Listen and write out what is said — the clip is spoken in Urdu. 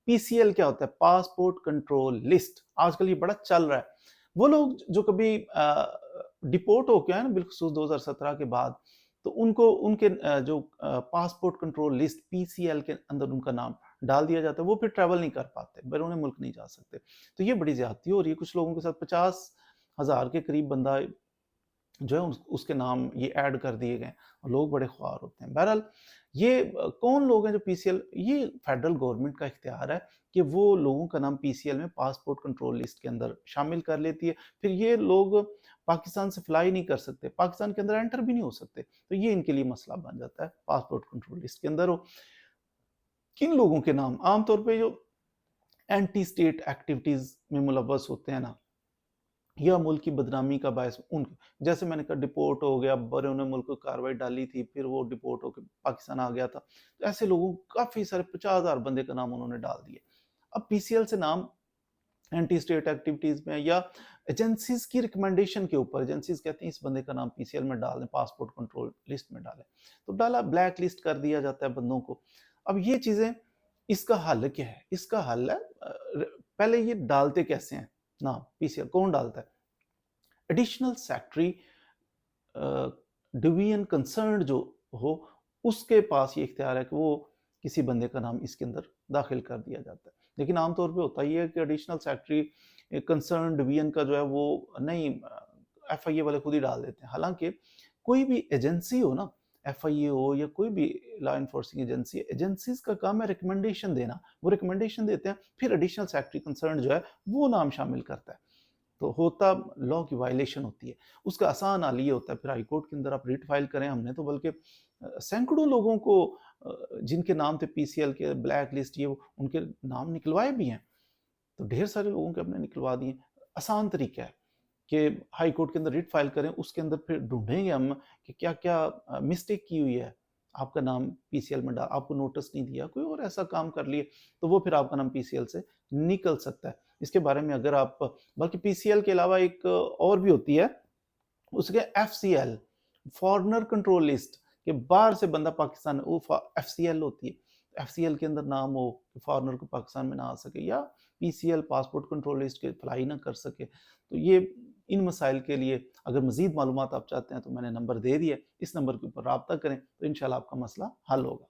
پی سی ایل کیا ہوتا ہے؟ Passport control list. آج کل یہ بڑا چل رہا ہے. وہ لوگ جو کبھی ڈپورٹ ہو کے آئے نا بالخصوص 2017 کے بعد، تو ان کے جو پاسپورٹ کنٹرول لسٹ پی سی ایل کے اندر ان کا نام ڈال دیا جاتا ہے، وہ پھر ٹریول نہیں کر پاتے، بیرون ملک نہیں جا سکتے. تو یہ بڑی زیادتی ہو رہی ہے. کچھ لوگوں کے ساتھ 50,000 کے قریب بندہ جو ہے اس کے نام یہ ایڈ کر دیے گئے، اور لوگ بڑے خوار ہوتے ہیں. بہرحال یہ کون لوگ ہیں جو پی سی ایل، یہ فیڈرل گورنمنٹ کا اختیار ہے کہ وہ لوگوں کا نام پی سی ایل میں پاسپورٹ کنٹرول لسٹ کے اندر شامل کر لیتی ہے. پھر یہ لوگ پاکستان سے فلائی نہیں کر سکتے، پاکستان کے اندر انٹر بھی نہیں ہو سکتے. تو یہ ان کے لیے مسئلہ بن جاتا ہے. پاسپورٹ کنٹرول لسٹ کے اندر ہو کن لوگوں کے نام عام طور پہ جو اینٹی اسٹیٹ ایکٹیویٹیز میں ملوث ہوتے ہیں نا، یا ملک کی بدنامی کا باعث، ان جیسے میں نے کہا ڈپورٹ ہو گیا، بیرون ملک کو کاروائی ڈالی تھی، پھر وہ ڈپورٹ ہو کے پاکستان آ گیا تھا، تو ایسے لوگوں کافی سارے 50,000 بندے کا نام انہوں نے ڈال دیا. اب پی سی ایل سے نام اینٹی اسٹیٹ ایکٹیویٹیز میں یا ایجنسیز کی ریکمنڈیشن کے اوپر، ایجنسیز کہتے ہیں اس بندے کا نام پی سی ایل میں ڈال دیں، پاسپورٹ کنٹرول لسٹ میں ڈالیں، تو ڈالا، بلیک لسٹ کر دیا جاتا ہے بندوں کو. اب یہ چیزیں، اس کا حل کیا ہے؟ اس کا حل ہے، پہلے یہ ڈالتے کیسے ہیں نام پی سی ایل، کون ڈالتا ہے؟ ایڈیشنل سیکٹری ڈویژن کنسرنڈ جو ہو، اس کے پاس یہ اختیار ہے کہ وہ کسی بندے کا نام اس کے اندر داخل کر دیا جاتا ہے. لیکن عام طور پہ ہوتا یہ ہے کہ ایڈیشنل سیکٹری کنسرن ڈویژن کا جو ہے وہ نہیں، ایف آئی اے والے خود ہی ڈال دیتے ہیں. حالانکہ کوئی بھی ایجنسی ہو نا، ایف آئی اے ہو یا کوئی بھی لا انفورسنگ ایجنسی، ایجنسیز کا کام ہے ریکمنڈیشن دینا. وہ ریکمنڈیشن دیتے ہیں، پھر ایڈیشنل سیکٹری کنسرن جو ہے وہ نام شامل کرتا ہے. تو ہوتا لا کی وائلیشن ہوتی ہے. اس کا آسان حل یہ ہوتا ہے پھر ہائی کورٹ کے اندر آپ ریٹ فائل کریں. ہم نے تو بلکہ سینکڑوں لوگوں کو جن کے نام تھے پی سی ایل کے بلیک لسٹ، یہ ان کے نام نکلوائے بھی ہیں. تو ڈھیر سارے لوگوں کے اپنے نکلوا دیے. آسان طریقہ ہے کہ ہائی کورٹ کے اندر ریٹ فائل کریں، اس کے اندر پھر ڈھونڈیں گے ہم کہ کیا کیا مسٹیک کی ہوئی ہے. آپ کا نام پی سی ایل میں ڈال، آپ کو نوٹس نہیں دیا، کوئی اور ایسا کام کر لیے، تو وہ پھر آپ کا نام پی سی ایل سے نکل سکتا ہے. اس کے بارے میں اگر آپ، بلکہ پی سی ایل کے علاوہ ایک اور بھی ہوتی ہے، اس کے F C L, foreigner control list, کہ باہر سے بندہ پاکستان، وہ ایف سی ایل ہوتی ہے. ایف سی ایل کے اندر نام ہو کہ فارنر کو پاکستان میں نہ آ سکے، یا P C L passport control list کے فلائی نہ کر سکے. تو یہ ان مسائل کے لیے اگر مزید معلومات آپ چاہتے ہیں تو میں نے نمبر دے دیا ہے، اس نمبر کے اوپر رابطہ کریں تو انشاءاللہ آپ کا مسئلہ حل ہوگا.